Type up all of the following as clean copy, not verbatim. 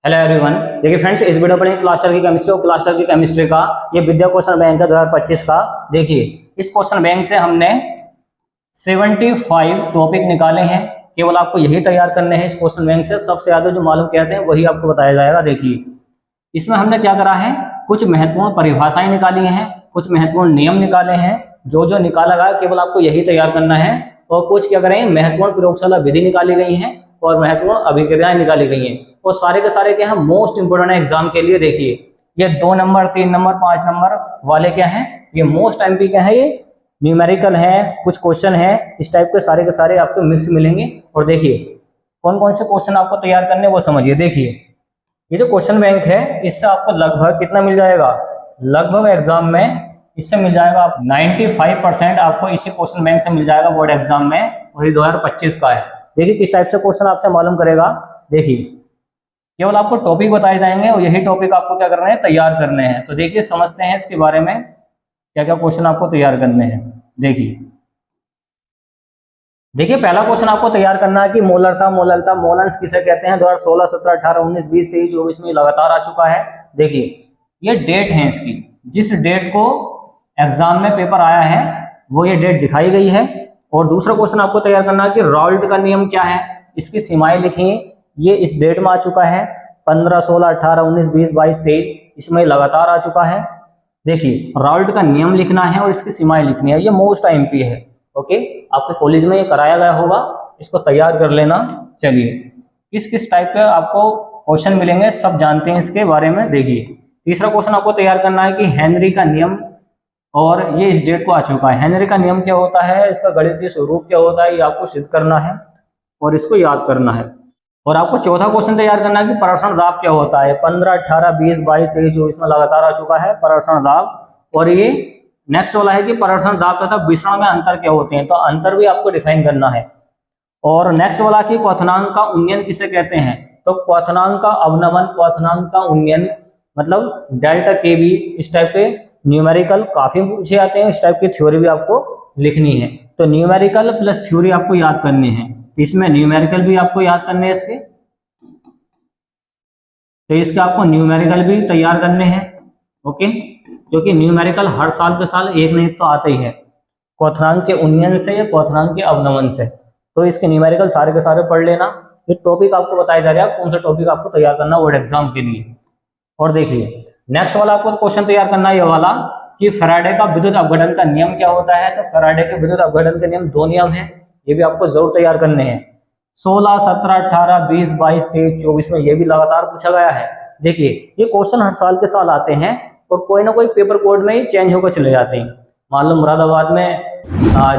Hello everyone. देखिए friends, इस video पर क्लास 12 की केमिस्ट्री और क्लास 12 की केमिस्ट्री का ये विद्या क्वेश्चन बैंक है 2025 का। देखिए इस क्वेश्चन बैंक से हमने 75 टॉपिक निकाले हैं। केवल आपको यही तैयार करने हैं। इस क्वेश्चन बैंक से सबसे ज्यादा जो मालूम कहते हैं वही आपको बताया जाएगा। देखिए इसमें हमने क्या करा है, कुछ महत्वपूर्ण परिभाषाएं निकाली हैं, कुछ महत्वपूर्ण नियम निकाले हैं। जो जो निकाला गया केवल आपको यही तैयार करना है। और कुछ क्या करें, महत्वपूर्ण प्रयोगशाला विधि निकाली गई है और महत्वपूर्ण अभिक्रियाएं निकाली गई हैं। और सारे के सारे क्या है, मोस्ट इंपोर्टेंट है एग्जाम के लिए। देखिए ये 2 नंबर 3 नंबर 5 नंबर वाले क्या है, ये मोस्ट एमपी क्या है, ये न्यूमेरिकल है, कुछ क्वेश्चन है इस टाइप के सारे आपको मिक्स मिलेंगे। और देखिए कौन कौन से क्वेश्चन आपको तैयार करने वो समझिए। देखिए ये जो क्वेश्चन बैंक है इससे आपको लगभग कितना मिल जाएगा, लगभग एग्जाम में इससे मिल जाएगा आप 95% आपको इसी क्वेश्चन बैंक से मिल जाएगा बोर्ड एग्जाम में। और ये 2025 का है। देखिए किस टाइप से क्वेश्चन आपसे मालूम करेगा। देखिए केवल आपको टॉपिक बताए जाएंगे और यही टॉपिक आपको क्या करना है, तैयार करने हैं। तो देखिए समझते हैं इसके बारे में क्या क्या क्वेश्चन आपको तैयार करने हैं। देखिए पहला क्वेश्चन आपको तैयार करना है कि मोलरता मोलेंस किसे कहते हैं। 2016 17 18 19 20 23 24 में लगातार आ चुका है। देखिए ये डेट है इसकी, जिस डेट को एग्जाम में पेपर आया है वो ये डेट दिखाई गई है। और दूसरा क्वेश्चन आपको तैयार करना है कि राउल्ट का नियम क्या है, इसकी सीमाएं लिखिए। ये इस डेट में आ चुका है, 15 16 18 19 20 22 23 इसमें लगातार आ चुका है। देखिए राउल्ट का नियम लिखना है और इसकी सीमाएं लिखनी है। ये मोस्ट एमपी है। ओके, आपके कॉलेज में ये कराया गया होगा, इसको तैयार कर लेना। चलिए किस किस टाइप के आपको क्वेश्चन मिलेंगे सब जानते हैं इसके बारे में। देखिए तीसरा क्वेश्चन आपको तैयार करना है कि हेनरी का नियम, और ये इस डेट को आ चुका है। हेनरी का नियम क्या होता है, इसका गणितीय स्वरूप क्या होता है, ये आपको सिद्ध करना है और इसको याद करना है। और आपको चौथा क्वेश्चन तैयार करना है कि परावर्तन दाब क्या होता है। 15 18 20 22 23 24 में लगातार आ चुका है परावर्तन दाब। और ये नेक्स्ट वाला है कि परावर्तन दाब तथा विसरण में अंतर क्या होते हैं, तो अंतर भी आपको डिफाइन करना है। और नेक्स्ट वाला कि क्वथनांक का उन्नयन किसे कहते हैं, तो क्वथनांक का अवनमन, क्वथनांक का उन्नयन मतलब डेल्टा के बी। इस टाइप के न्यूमेरिकल काफी पूछे जाते हैं, इस टाइप की थ्योरी भी आपको लिखनी है। तो न्यूमेरिकल प्लस थ्योरी आपको याद करनी है। इसमें न्यूमेरिकल भी आपको याद करने हैं इसके, तो इसके आपको न्यूमेरिकल भी तैयार करने हैं। ओके, क्योंकि न्यूमेरिकल हर साल के साल एक नहीं तो आते ही है, क्वथनांक के उन्नयन से या क्वथनांक के अवनमन से। तो इसके न्यूमेरिकल सारे के सारे पढ़ लेना। ये टॉपिक आपको बताया जा रहा है कौन सा टॉपिक आपको तैयार करना बोर्ड एग्जाम के लिए। और देखिए नेक्स्ट वाला आपको क्वेश्चन तैयार करना है ये वाला कि फैराडे का विद्युत अपघटन का नियम क्या होता है। तो फैराडे के विद्युत अपघटन के नियम 2 नियम हैं, ये भी आपको जरूर तैयार करने हैं। 16 17 18 20 22 23 24 में ये भी लगातार पूछा गया है। देखिए ये क्वेश्चन हर साल के साल आते हैं और कोई ना कोई पेपर कोड में ही चेंज होकर चले जाते हैं। मान लो मुरादाबाद में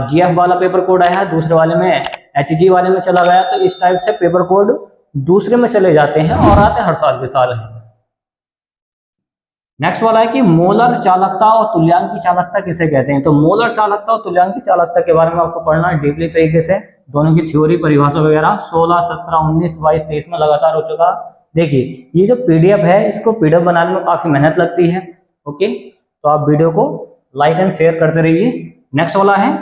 जीएफ वाला पेपर कोड आया है, दूसरे वाले में एचजी वाले में चला गया। तो इस टाइप से पेपर कोड दूसरे में चले जाते हैं और आते हर साल के साल हैं। नेक्स्ट वाला है कि मोलर चालकता और तुल्यांक की चालकता किसे कहते हैं। तो मोलर चालकता और तुल्यांक की चालकता के बारे में आपको पढ़ना है डीपली तरीके से, दोनों की थ्योरी परिभाषा वगैरह। 16 17 19 22 23 में लगातार हो चुका। देखिए ये जो पीडीएफ है इसको पीडीएफ बनाने में काफी मेहनत लगती है। ओके, तो आप वीडियो को लाइक एंड शेयर करते रहिए। नेक्स्ट वाला है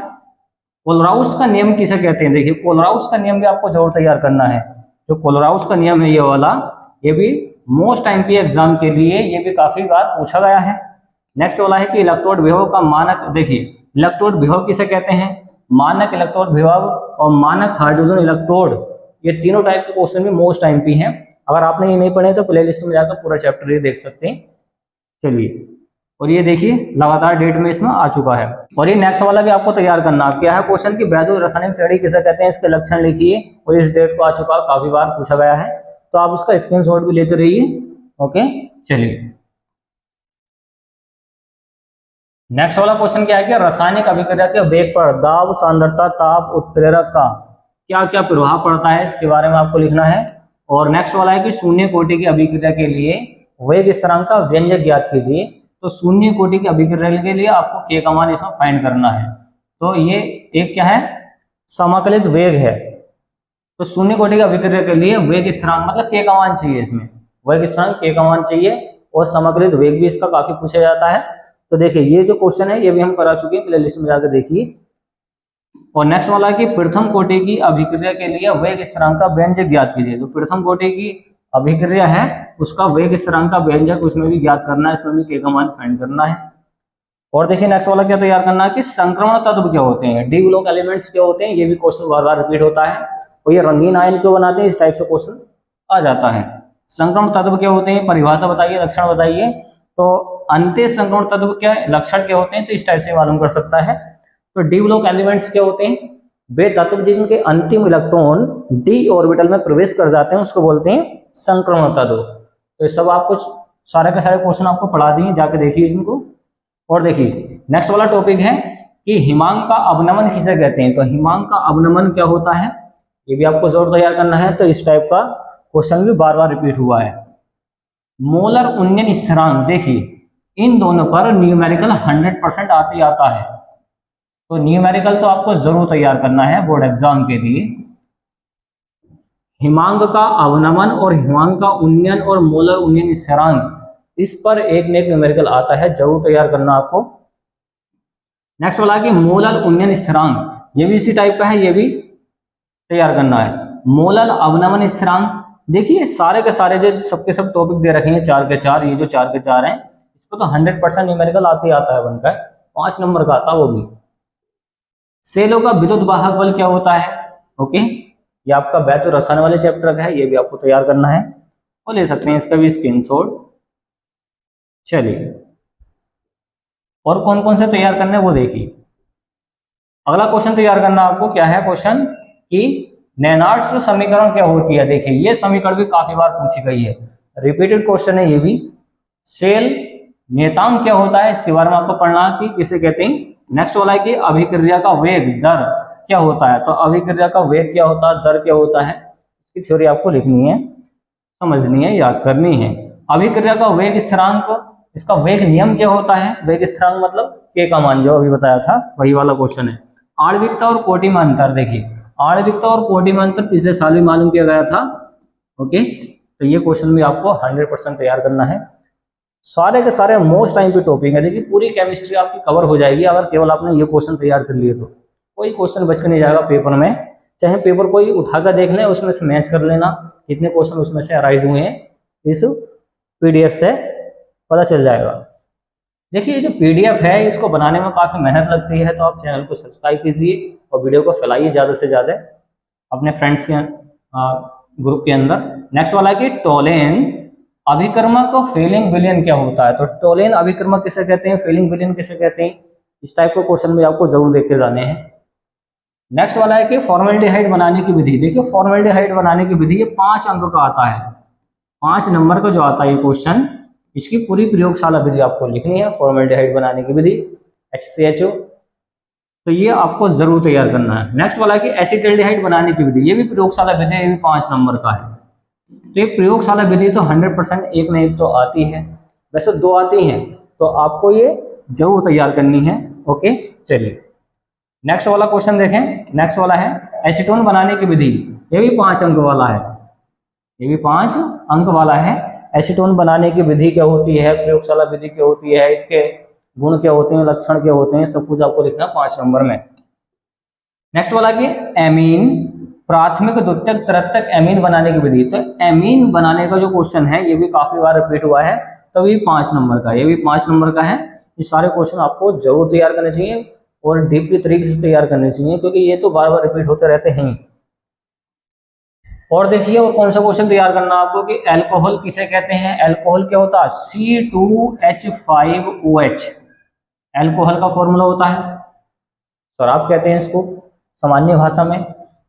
कोलराउस का नियम किसे कहते हैं। देखिए कोलराउस का नियम भी आपको जरूर तैयार करना है। जो कोलराउस का नियम है ये वाला, ये भी मोस्ट एमपी एग्जाम के लिए ये भी काफी बार पूछा गया है। नेक्स्ट वाला है कि इलेक्ट्रोड विभव का मानक। देखिए इलेक्ट्रोड विभव किसे कहते हैं, मानक इलेक्ट्रोड विभव और मानक हाइड्रोजन इलेक्ट्रोड, ये तीनों टाइप के क्वेश्चन भी मोस्ट एमपी हैं। अगर आपने ये नहीं पढ़े तो प्लेलिस्ट में जाकर पूरा चैप्टर ये देख सकते हैं। चलिए और ये देखिए लगातार डेट में इसमें आ चुका है। और ये नेक्स्ट वाला भी आपको तैयार करना क्या है क्वेश्चन की वैद्युत रासायनिक श्रेणी किसे कहते हैं, इसके लक्षण लिखिए। और इस डेट को आ चुका, काफी बार पूछा गया है, तो आप इसका स्क्रीनशॉट भी लेते रहिए। ओके चलिए नेक्स्ट वाला क्वेश्चन क्या है कि रासायनिक अभिक्रिया के वेग पर दाब सांद्रता ताप उत्प्रेरक का क्या क्या प्रभाव पड़ता है, इसके बारे में आपको लिखना है। और नेक्स्ट वाला है कि शून्य कोटि की अभिक्रिया के लिए वेग स्थिरांक का व्यंजक ज्ञात कीजिए। तो शून्य कोटि की अभिक्रिया के लिए आपको के का मान इसमें फाइंड करना है। तो ये एक क्या है, समाकलित वेग है। तो शून्य कोटि की अभिक्रिया के लिए वेग स्थिरांक मतलब के का मान चाहिए, इसमें वेग स्थिरांक के का मान चाहिए। और समाकलित वेग भी इसका काफी पूछा जाता है। तो देखिए ये जो क्वेश्चन है ये भी हम करा चुके हैं, प्लेलिस्ट में जाकर देखिए। और नेक्स्ट वाला है कि प्रथम कोटि की अभिक्रिया के लिए वेग स्थिरांक का व्यंजक ज्ञात कीजिए। तो प्रथम कोटि की अभिक्रिया है उसका वेग स्थिरांक का व्यंजक उसमें भी ज्ञात करना है, इसमें भी के का मान फाइंड करना है। और देखिए नेक्स्ट वाला क्या तैयार करना है कि संक्रमण तत्व क्या होते हैं, डी ब्लॉक एलिमेंट्स क्या होते हैं, ये भी क्वेश्चन बार बार रिपीट होता है। और ये रंगीन आयन क्यों बनाते हैं, इस टाइप से क्वेश्चन आ जाता है। संक्रमण तत्व क्या होते हैं, परिभाषा बताइए, लक्षण बताइए। तो अंत्य संक्रमण तत्व क्या लक्षण क्या होते हैं, तो इस टाइप से मालूम कर सकता है। तो डी ब्लॉक एलिमेंट्स क्या होते हैं, वे तत्व जिनके अंतिम इलेक्ट्रॉन डी ऑर्बिटल में प्रवेश कर जाते हैं उसको बोलते हैं संक्रमण तत्व। तो ये सब आपको सारे के सारे क्वेश्चन आपको पढ़ा दिए, जाके देखिए इनको। और देखिए नेक्स्ट वाला टॉपिक है कि हिमांक का अवनमन किसे कहते हैं। तो हिमांक का अवनमन क्या होता है, ये भी आपको जरूर तैयार करना है। तो इस टाइप का क्वेश्चन भी बार बार रिपीट हुआ है। मोलर उन्नयन स्थिरांक, देखिए इन दोनों पर न्यूमेरिकल 100% आते आता है। तो न्यूमेरिकल तो आपको जरूर तैयार करना है बोर्ड एग्जाम के लिए। हिमांक का अवनमन और हिमांक का उन्नयन और मोलर उन्नयन स्थिरांक, इस पर एक न एक न्यूमेरिकल आता है, जरूर तैयार करना आपको। नेक्स्ट वाला कि मोलर उन्नयन स्थिरांक, ये भी इसी टाइप का है, ये भी तैयार करना है। मोलर अवनमन स्थिरांक, देखिए सारे के सारे जो सबके सब टॉपिक दे रखे हैं 4 के 4, ये जो 4 के 4 हैं, इसको तो 100% न्यूमेरिकल आते ही आता है बनकर, 5 नंबर का आता है वो भी। सेलों का विद्युत वाहक बल क्या होता है, ओके, ये आपका वैद्युत रसायन वाले चैप्टर का है, ये भी आपको तैयार करना है और ले सकते हैं इसका भी स्क्रीनशॉट। चलिए और कौन कौन से तैयार करने वो देखिए। अगला क्वेश्चन तैयार करना आपको क्या है, क्वेश्चन कि लेनार्ड समीकरण क्या होती है। देखिए ये समीकरण भी काफी बार पूछी गई है, रिपीटेड क्वेश्चन है ये भी। सेल नियतांक क्या होता है, इसके बारे में आपको पढ़ना कि किसे कहते हैं। नेक्स्ट वाला है कि अभिक्रिया का वेग दर क्या होता है। तो अभिक्रिया का वेग क्या होता है, दर क्या होता है, इसकी थ्योरी आपको लिखनी है, समझनी है, याद करनी है। अभिक्रिया का वेग स्थिरांक, इसका वेग नियम क्या होता है, वेग स्थिरांक मतलब के का मान, जो अभी बताया था वही वाला क्वेश्चन है। आणविकता और कोटि में अंतर, देखिए आणविकता और कोटि में अंतर पिछले साल भी मालूम किया गया था, ओके। तो ये क्वेश्चन भी आपको 100% तैयार करना है। सारे के सारे मोस्ट टाइम पे टॉपिक है, देखिए पूरी केमिस्ट्री आपकी कवर हो जाएगी अगर केवल आपने ये क्वेश्चन तैयार कर लिए तो। कोई क्वेश्चन बच के नहीं जाएगा पेपर में, चाहे पेपर कोई उठाकर देख ले, उसमें से मैच कर लेना कितने क्वेश्चन उसमें से अराइज हुए हैं, इस पीडीएफ से पता चल जाएगा। देखिए ये जो पीडीएफ है इसको बनाने में काफ़ी मेहनत लगती है, तो आप चैनल को सब्सक्राइब कीजिए और वीडियो को फैलाइए ज़्यादा से ज़्यादा अपने फ्रेंड्स के ग्रुप के अंदर। नेक्स्ट वाला है कि टोलेन अभिकर्मक और फेलिंग विलयन क्या होता है। तो टोलेन अभिकर्मक किसे कहते हैं, फेलिंग विलयन किसे कहते हैं, इस टाइप के क्वेश्चन भी आपको जरूर देख के जाने हैं। नेक्स्ट वाला है कि फॉर्मेल्डिहाइड बनाने की विधि। देखिए फॉर्मेल्डिहाइड बनाने की विधि ये 5 अंक का आता है, 5 नंबर का जो आता है ये क्वेश्चन, इसकी पूरी प्रयोगशाला विधि आपको लिखनी है। फॉर्मेल्डिहाइड बनाने की विधि HCHO, तो ये आपको जरूर तैयार करना है। नेक्स्ट वाला है कि एसिटाल्डिहाइड बनाने की विधि, ये भी प्रयोगशाला विधि है, ये भी 5 नंबर का है। तो ये प्रयोगशाला विधि तो 100% एक न एक तो आती है, वैसे 2 आती हैं, तो आपको ये जरूर तैयार करनी है, ओके। चलिए नेक्स्ट वाला क्वेश्चन देखें। नेक्स्ट वाला है एसीटोन बनाने की विधि, ये भी 5 अंक वाला है, ये भी 5 अंक वाला है। एसीटोन बनाने की विधि क्या होती है, प्रयोगशाला विधि क्या होती है, इसके गुण क्या होते हैं, लक्षण क्या होते हैं, सब कुछ आपको लिखना 5 नंबर में। नेक्स्ट वाला कि एमीन प्राथमिक द्वितीयक तृतीयक एमीन बनाने की विधि। तो एमीन बनाने का जो क्वेश्चन है ये भी काफी बार रिपीट हुआ है, तो ये 5 नंबर का, ये भी 5 नंबर का है। ये सारे क्वेश्चन आपको जरूर तैयार करने चाहिए और डीपली तरीके से तैयार करने चाहिए, क्योंकि ये तो बार बार रिपीट होते रहते हैं। और देखिए और कौन सा क्वेश्चन तैयार करना आपको कि अल्कोहल किसे कहते हैं। अल्कोहल क्या होता है, C2H5OH अल्कोहल का फॉर्मूला होता है, शराब कहते हैं इसको सामान्य भाषा में।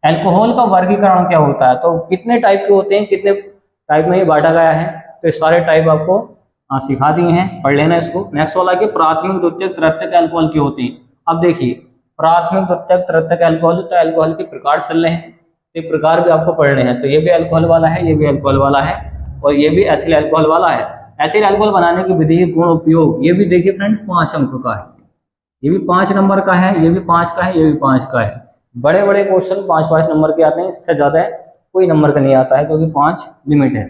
अल्कोहल का वर्गीकरण क्या होता है, तो कितने टाइप के होते हैं, कितने टाइप में ये बांटा गया है, तो ये सारे टाइप आपको सिखा दिए हैं, पढ़ लेना इसको। नेक्स्ट वाला कि प्राथमिक द्वितीयक तृतीयक अल्कोहल के होते हैं। अब देखिए प्राथमिक द्वितीयक तृतीयक अल्कोहल, तो अल्कोहल के प्रकार चल रहे हैं, ये प्रकार भी आपको पढ़ने हैं। तो ये भी अल्कोहल वाला है, ये भी अल्कोहल वाला है, और ये भी एथिल अल्कोहल वाला है। एथिल अल्कोहल बनाने की विधि, गुण, उपयोग, ये भी देखिए फ्रेंड्स 5 अंक का है, ये भी 5 नंबर का है, ये भी 5 का है, ये भी 5 का है। बड़े बड़े क्वेश्चन 5-5 नंबर के आते हैं, इससे ज्यादा कोई नंबर का नहीं आता है, क्योंकि 5 लिमिट है।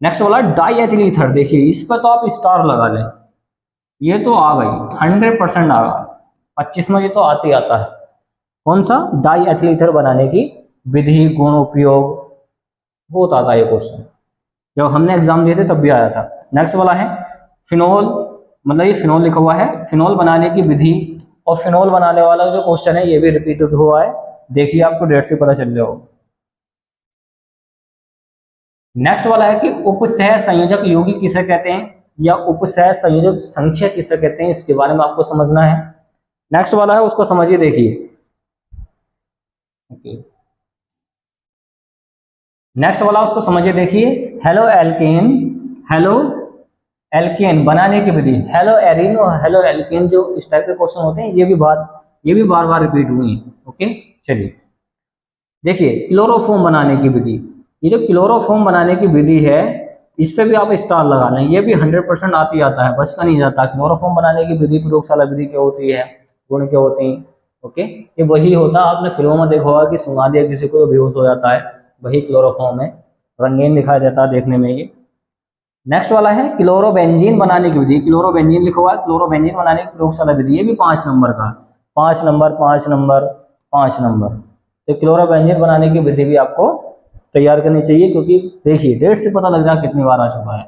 नेक्स्ट वाला डाई एथिल ईथर, देखिए इस पर तो आप स्टार लगा लें, ये तो आ गई 100% आ गया, 25 में ये तो आते ही आता है। कौन सा, डाई एथिल ईथर बनाने की विधि, गुण, उपयोग, बहुत आता है ये क्वेश्चन। जब हमने एग्जाम दिए थे तब भी आया था। नेक्स्ट वाला है फिनोल, मतलब ये फिनोल लिखा हुआ है, फिनोल बनाने की विधि, और फिनोल बनाने वाला जो क्वेश्चन है ये भी रिपीटेड हुआ है, देखिए आपको डेट से पता चल जाओ। नेक्स्ट वाला है कि उपसह संयोजक यौगिक किसे कहते हैं, या उपसह संयोजक संख्या किसे कहते हैं, इसके बारे में आपको समझना है। नेक्स्ट वाला है उसको समझिए, देखिए। ओके, नेक्स्ट वाला उसको समझिए, देखिए। हेलो एल्केन, हेलो एल्केन बनाने की विधि, हेलो एरिन और हेलो एल्केन, जो इस टाइप के क्वेश्चन होते हैं ये भी बार बार रिपीट हुई हैं। ओके, चलिए देखिए क्लोरोफॉर्म बनाने की विधि। ये जो क्लोरोफॉर्म बनाने की विधि है इस पे भी आप स्टार लगा लें, ये भी 100% आती आता है, बस का नहीं जाता। क्लोरोफॉर्म बनाने की विधि प्रयोगशाला विधि क्या होती है, गुण क्या होते हैं। ओके, ये वही होता है, आपने फिल्मों में देखा होगा कि सुना दिया किसी को तो बेहोश हो जाता है, वही क्लोरोफॉर्म है, रंगीन दिखाई देता है देखने में ये। नेक्स्ट वाला है क्लोरोबेंजीन बनाने की विधि, क्लोरोबेंजीन लिखा हुआ है, क्लोरोबेंजीन बनाने की प्रयोगशाला विधि, ये भी 5 नंबर का, 5 नंबर 5 नंबर 5 नंबर। तो क्लोरोबेंजीन बनाने की विधि भी आपको तैयार करनी चाहिए, क्योंकि देखिए डेट से पता लग रहा है कितनी बार आ चुका है।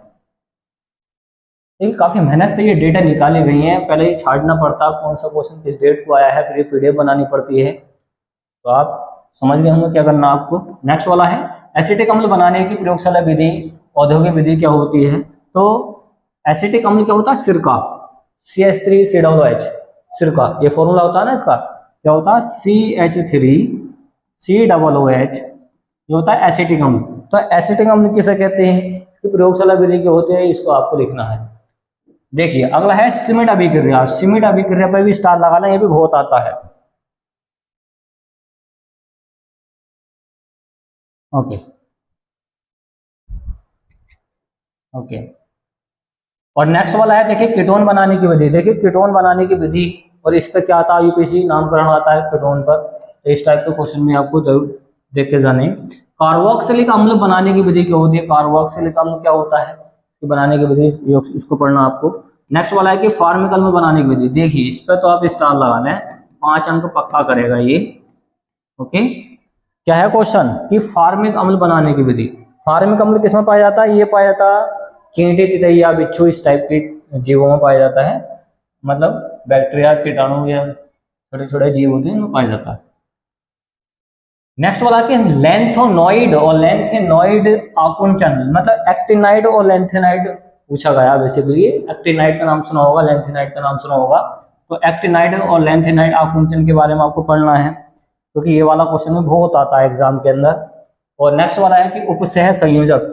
देखिए काफी मेहनत से ये डेटा निकाली गई है, पहले ये छांटना पड़ता कौन सा क्वेश्चन किस डेट को आया है, फिर ये पीडीएफ बनानी पड़ती है, तो आप समझ गए होंगे क्या करना आपको। नेक्स्ट वाला है एसिटिक अम्ल बनाने की प्रयोगशाला विधि, औद्योगिक विधि क्या होती है। तो एसिटिक अम्ल क्या होता है, सिरका, CH3COOH, सिरका, ये फॉर्मूला होता है ना इसका, क्या होता है CH3COOH, ये होता है एसिटिक अम्ल। तो एसिटिक अम्ल किसे कहते हैं, कि प्रयोगशाला विधि के होते हैं, इसको आपको लिखना है। देखिए अगला है सीमेंट अभिक्रिया, सीमेंट अभिक्रिया पर भी स्टार लगाना, ये भी बहुत आता है। ओके ओके, और नेक्स्ट वाला है देखिए कीटोन बनाने की विधि, देखिए कीटोन बनाने की विधि, और इस पर क्या आता है, यूपीएससी नामकरण आता है कीटोन पर, तो इस टाइप के क्वेश्चन भी आपको जरूर देख के जाने। कार्बोक्सिलिक अम्ल बनाने की विधि क्या होती है, कार्बोक्सिलिक अम्ल क्या होता है, बनाने की विधि, इसको पढ़ना आपको। नेक्स्ट वाला है कि फार्मिक अम्ल बनाने की विधि, देखिए इस पर तो आप स्टार लगा लें, 5 अंक पक्का करेगा ये। ओके, क्या है क्वेश्चन कि फार्मिक अम्ल बनाने की विधि, फार्मिक अम्ल किसमें पाया जाता है, ये पाया जाता है चींटी तितैया बिच्छू इस टाइप के जीवों में पाया जाता है, मतलब बैक्टीरिया कीटाणु या छोटे छोटे जीव होते हैं उनमें पाया जाता है। नेक्स्ट वाला कि लेंथोनॉइड और लेंथेनॉइड आकुंचन, मतलब एक्टिनाइड और लेंथेनाइड पूछा गया बेसिकली, एक्टिनाइड का नाम सुना होगा, लेंथेनाइड का नाम सुना होगा, तो एक्टिनाइड और लेंथेनाइड आकुंचन के बारे में आपको पढ़ना है, क्योंकि ये वाला क्वेश्चन में बहुत आता है एग्जाम के अंदर। और नेक्स्ट वाला है कि उपसह संयोजक,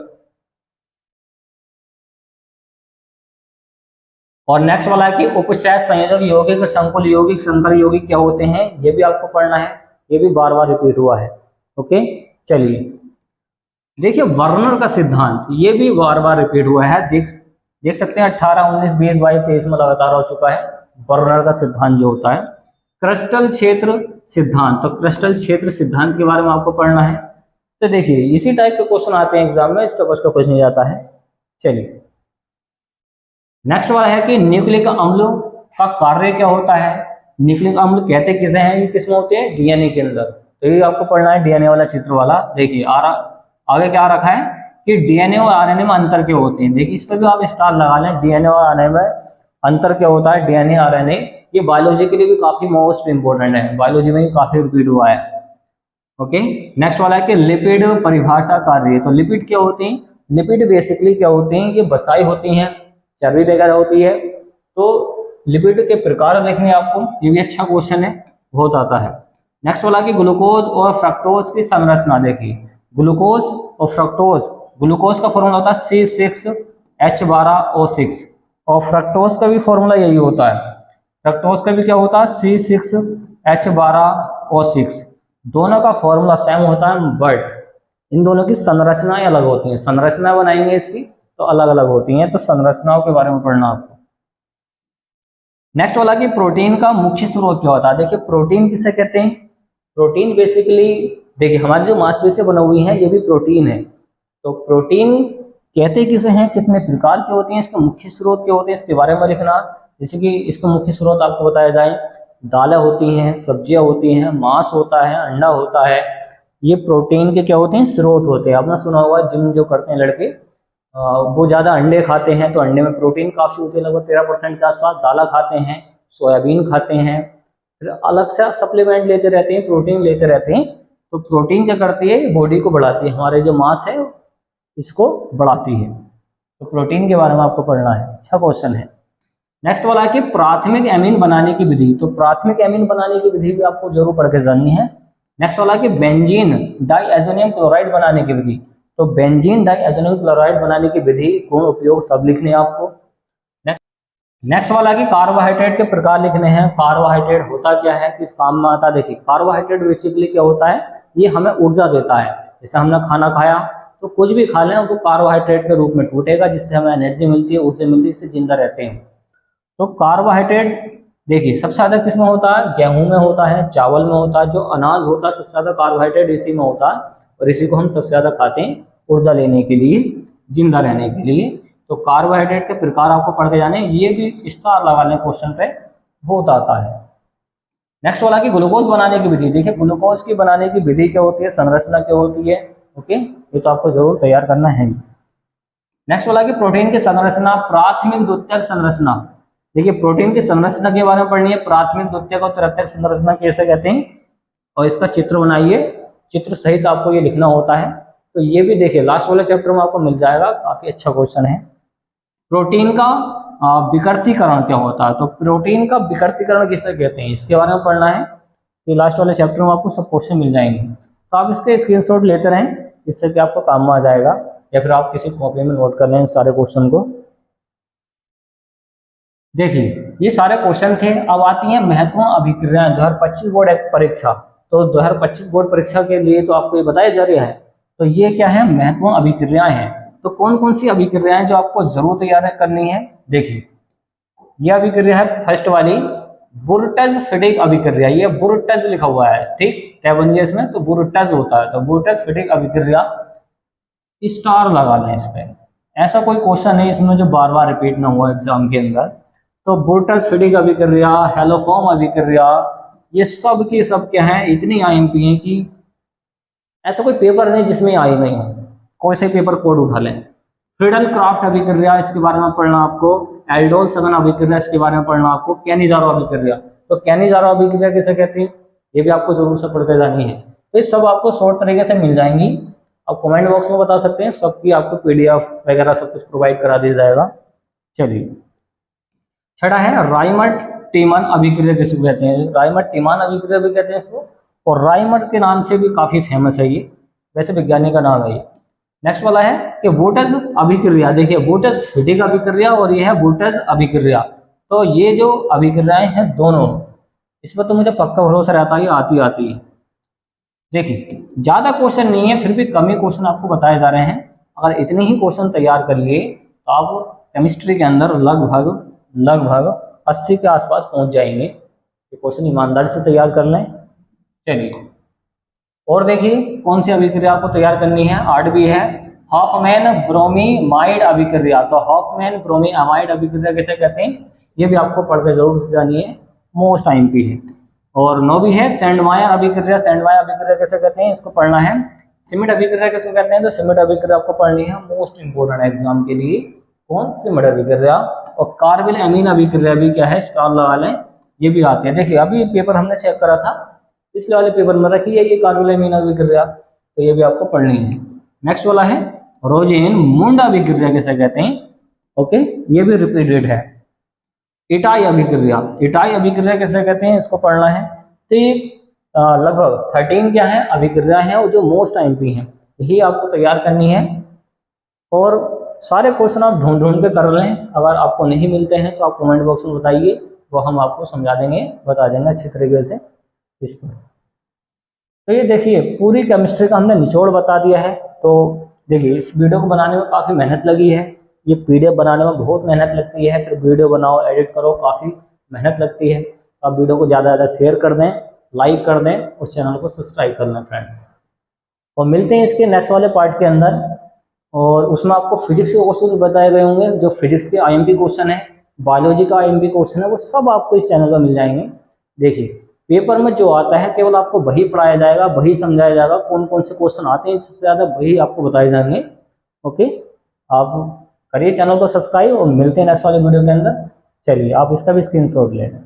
और नेक्स्ट वाला है कि उपसह संयोजक यौगिक संकुल यौगिक संकर यौगिक क्या होते हैं, ये भी आपको पढ़ना है, ये भी बार बार रिपीट हुआ है। ओके, चलिए देखिए वर्नर का सिद्धांत, ये भी बार बार रिपीट हुआ है, देख सकते हैं 18 19 20 22 23 में लगातार हो चुका है वर्नर का सिद्धांत जो होता है। क्रिस्टल क्षेत्र सिद्धांत, तो क्रिस्टल क्षेत्र सिद्धांत के बारे में आपको पढ़ना है। तो देखिए इसी टाइप के क्वेश्चन आते हैं एग्जाम में, इससे उसका कुछ नहीं जाता है। चलिए नेक्स्ट वाला है कि न्यूक्लिक अम्ल का कार्य क्या होता है, न्यूक्लिक अम्ल कहते किसे हैं, ये किसमें होते हैं, डीएनए के अंदर, तो ये आपको पढ़ना है डीएनए वाला चित्र वाला। देखिए आगे क्या रखा है कि डीएनए और आरएनए में अंतर क्या होते हैं, देखिए इस पर भी आप स्टार लगा लें, डीएनए और आरएनए में अंतर क्या होता है, डीएनए आरएनए, ये बायोलॉजी के लिए भी काफी मोस्ट इंपोर्टेंट है, बायोलॉजी में भी काफी रिपीट हुआ है। ओके, नेक्स्ट वाला है कि लिपिड परिभाषा कार्य, तो लिपिड क्या होते हैं, लिपिड बेसिकली क्या होते हैं, ये बसाई होती हैं, चर्बी वगैरह होती है, तो लिपिड के प्रकार लिखने आपको, ये भी अच्छा क्वेश्चन है, बहुत आता है। नेक्स्ट वाला कि ग्लूकोज और फ्रक्टोज की संरचना, देखिए ग्लूकोज और फ्रक्टोज, ग्लूकोज का फॉर्मूला होता है C6H12O6, और फ्रक्टोज का भी फॉर्मूला यही होता है, फ्रक्टोज का भी क्या होता है C6H12O6, दोनों का फॉर्मूला सेम होता है, बट इन दोनों की संरचनाएं अलग होती हैं, संरचना बनाएंगे इसकी तो अलग अलग होती हैं, तो संरचनाओं के बारे में पढ़ना आपको। नेक्स्ट वाला कि प्रोटीन का मुख्य स्रोत क्या होता है, देखिए प्रोटीन किसे कहते हैं, प्रोटीन बेसिकली देखिए हमारी जो मांसपेशियां बनी हुई हैं ये भी प्रोटीन है, तो प्रोटीन कहते किसे हैं, कितने प्रकार के होते हैं, इसके मुख्य स्रोत क्या होते हैं, इसके बारे में लिखना। जैसे कि इसके मुख्य स्रोत आपको बताया जाए, दालें होती हैं, सब्जियां होती हैं, मांस होता है, अंडा होता है, ये प्रोटीन के क्या होते हैं, स्रोत होते हैं। आपने सुना होगा जिम जो करते हैं लड़के, वो ज़्यादा अंडे खाते हैं तो अंडे में प्रोटीन काफ़ी होती है, लगभग 13% के आसपास। दाला खाते हैं, सोयाबीन खाते हैं, फिर अलग से सप्लीमेंट लेते रहते हैं, प्रोटीन लेते रहते हैं। तो प्रोटीन क्या करती है, बॉडी को बढ़ाती है, हमारे जो मांस है इसको बढ़ाती है। तो प्रोटीन के बारे में आपको पढ़ना है। अच्छा क्वेश्चन है। नेक्स्ट वाला है कि प्राथमिक एमीन बनाने की विधि। तो प्राथमिक एमीन बनाने की विधि भी आपको जरूर पढ़ के जानी है। नेक्स्ट वाला है कि बेंजीन डाइएजोनियम क्लोराइड बनाने की विधि। तो बेंजीन डाइएजोनियम क्लोराइड बनाने की विधि, गुण, उपयोग सब लिखने हैं आपको। नेक्स्ट वाला है कि कार्बोहाइड्रेट के प्रकार लिखने हैं। कार्बोहाइड्रेट होता क्या है, किस काम में आता है। देखिए कार्बोहाइड्रेट बेसिकली क्या होता है, ये हमें ऊर्जा देता है। जैसे हमने खाना खाया तो कुछ भी खा लें वो कार्बोहाइड्रेट के रूप में टूटेगा, जिससे हमें एनर्जी मिलती है, ऊर्जा मिलती है, इससे जिंदा रहते हैं। तो कार्बोहाइड्रेट देखिए सबसे ज्यादा किसमें होता है, गेहूं में होता है, चावल में होता है। जो अनाज होता है सबसे ज्यादा कार्बोहाइड्रेट इसी में होता है, और इसी को हम सबसे ज्यादा खाते हैं ऊर्जा लेने के लिए, जिंदा रहने के लिए। तो कार्बोहाइड्रेट के प्रकार आपको पढ़ के जाने, ये भी स्टार लगा लें क्वेश्चन पे, बहुत आता है। नेक्स्ट वाला कि ग्लूकोज बनाने की विधि। देखिए ग्लूकोज की बनाने की विधि क्या होती है, संरचना क्या होती है। ओके, ये तो आपको जरूर तैयार करना है। नेक्स्ट वाला कि प्रोटीन की संरचना, प्राथमिक द्वितीयक संरचना। देखिए प्रोटीन की संरचना के बारे में पढ़नी है, प्राथमिक द्वितीयक और तृतीयक संरचना कैसे कहते हैं, और इसका चित्र बनाइए, चित्र सहित आपको ये लिखना होता है। तो ये भी देखिए लास्ट वाले चैप्टर में आपको मिल जाएगा, काफी अच्छा क्वेश्चन है। प्रोटीन का विकृतीकरण क्या होता है। तो प्रोटीन का विकृतीकरण किसे कहते हैं, इसके बारे में पढ़ना है। तो लास्ट वाले चैप्टर में आपको सब क्वेश्चन मिल जाएंगे, तो आप इसके स्क्रीनशॉट लेते रहें, इससे कि आपको काम में आ जाएगा, या फिर आप किसी कॉपी में नोट कर लें सारे क्वेश्चन को। देखिए ये सारे क्वेश्चन थे। अब आती हैं महत्वपूर्ण अभिक्रियाएं 2025 बोर्ड परीक्षा। तो 2025 बोर्ड परीक्षा के लिए तो आपको ये बताया जा रहा है। तो ये क्या है, महत्वपूर्ण अभिक्रियाएं हैं। तो कौन कौन सी अभिक्रियाएं जो आपको जरूर तैयार करनी है। देखिए यह अभिक्रिया है फर्स्ट वाली, बुरटज फिडिक अभिक्रिया। ये बुरटज लिखा हुआ है, ठीक, टेबनियस में तो बुरटज होता है। तो बुरटज फिडिक अभिक्रिया स्टार लगा लें इस पे। ऐसा कोई क्वेश्चन है इसमें जो बार बार रिपीट ना हुआ एग्जाम के अंदर। तो बुरटज फिडिक अभिक्रिया, हेलोफॉर्म अभिक्रिया, ये सब की सब क्या है, इतनी आईएमपी हैं कि ऐसा कोई पेपर नहीं जिसमें आई नहीं हो, कोई से पेपर कोड उठा लें। फ्रीडल क्राफ्ट अभिक्रिया, इसके बारे में पढ़ना आपको। एल्डोल सगन अभिक्रिया, इसके बारे में पढ़ना आपको। कैनिजारो अभिक्रिया, तो कैनिजारो अभिक्रिया किसे कहते हैं, ये भी आपको जरूर से पढ़ के जानी है। तो ये सब आपको शॉर्ट तरीके से मिल जाएंगी। आप कमेंट बॉक्स में बता सकते हैं, सबकी आपको पीडीएफ वगैरह सब कुछ प्रोवाइड करा दिया जाएगा। चलिए छठा है राइमंड टीमन अभिक्रिया किसको कहते हैं। राइमंड टीमन अभिक्रिया भी कहते हैं इसको, और राइमंड के नाम से भी काफी फेमस है ये, वैसे वैज्ञानिक का नाम है ये। नेक्स्ट वाला है कि वोल्टेज अभिक्रिया। देखिए वोल्टेज फिडिक अभिक्रिया और ये है वोल्टेज अभिक्रिया। तो ये जो अभिक्रियाएं हैं दोनों, इस पर तो मुझे पक्का भरोसा रहता है आती है। देखिए ज्यादा क्वेश्चन नहीं है, फिर भी कम ही क्वेश्चन आपको बताए जा रहे हैं। अगर इतने ही क्वेश्चन तैयार कर लिए तो आप केमिस्ट्री के अंदर लगभग 80 के आसपास पहुंच जाएंगे। ये क्वेश्चन ईमानदारी से तैयार कर लें। चलिए और देखिए कौन सी अभिक्रिया आपको तैयार करनी है। आर्ट भी है, हॉफमैन ब्रोमीमाइड अभिक्रिया। तो हॉफमैन ब्रोमीमाइड अभिक्रिया कैसे कहते हैं, ये भी आपको पढ़ के जरूर जानिए, मोस्ट आईएमपी है। और 9 भी है सेंडमायर अभिक्रिया। सेंडमायर अभिक्रिया कैसे कहते हैं, इसको पढ़ना है। सिमिट अभिक्रिया कैसे कहते हैं, तो सिमिट अभिक्रिया आपको पढ़नी है, मोस्ट इंपोर्टेंट है एग्जाम के लिए। कौन, सिमिट अभिक्रिया। और कार्बिल एमीन अभिक्रिया भी क्या है, स्टार लगा लें, ये भी आती है। देखिए अभी पेपर हमने चेक करा था, पिछले वाले पेपर में रखी है ये कार्बिल एमीन अभिक्रिया, तो ये भी आपको पढ़नी है। नेक्स्ट वाला है रोजेन मुंड अभिक्रिया कैसे कहते हैं। ओके, ये भी रिपीटेड है। इटाई अभिक्रिया, इटाई अभिक्रिया कैसे कहते हैं, इसको पढ़ना है। तो ये लगभग 13 क्या है अभिक्रिया है, और जो मोस्ट आईएमपी हैं यही आपको तैयार करनी है। और सारे क्वेश्चन आप ढूंढ के कर लें। अगर आपको नहीं मिलते हैं तो आप कमेंट बॉक्स में बताइए, वो हम आपको समझा देंगे, बता देंगे अच्छी तरीके से इस पर। तो ये देखिए पूरी केमिस्ट्री का हमने निचोड़ बता दिया है। तो देखिए इस वीडियो को बनाने में काफ़ी मेहनत लगी है, ये पीडीएफ बनाने में बहुत मेहनत लगती है, फिर वीडियो बनाओ, एडिट करो, काफ़ी मेहनत लगती है। आप वीडियो को ज़्यादा ज़्यादा शेयर कर दें, लाइक कर दें, उस चैनल को सब्सक्राइब कर लें फ्रेंड्स। और मिलते हैं इसके नेक्स्ट वाले पार्ट के अंदर, और उसमें आपको फिजिक्स के क्वेश्चन बताए गए होंगे, जो फिजिक्स के आईएमपी क्वेश्चन है, बायोलॉजी का आईएमपी क्वेश्चन है, वो सब आपको इस चैनल पर मिल जाएंगे। देखिए पेपर में जो आता है केवल आपको वही पढ़ाया जाएगा, वही समझाया जाएगा, कौन कौन से क्वेश्चन आते हैं सबसे ज़्यादा वही आपको बताए जाएंगे। ओके, आप करिए चैनल को सब्सक्राइब और मिलते हैं नेक्स्ट वाली वीडियो के अंदर। चलिए आप इसका भी स्क्रीनशॉट ले लें।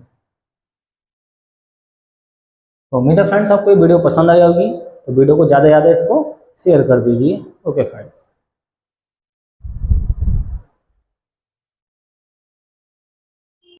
तो उम्मीद है फ्रेंड्स आपको ये वीडियो पसंद आई होगी, तो वीडियो को ज़्यादा से ज़्यादा इसको शेयर कर दीजिए। Okay friends.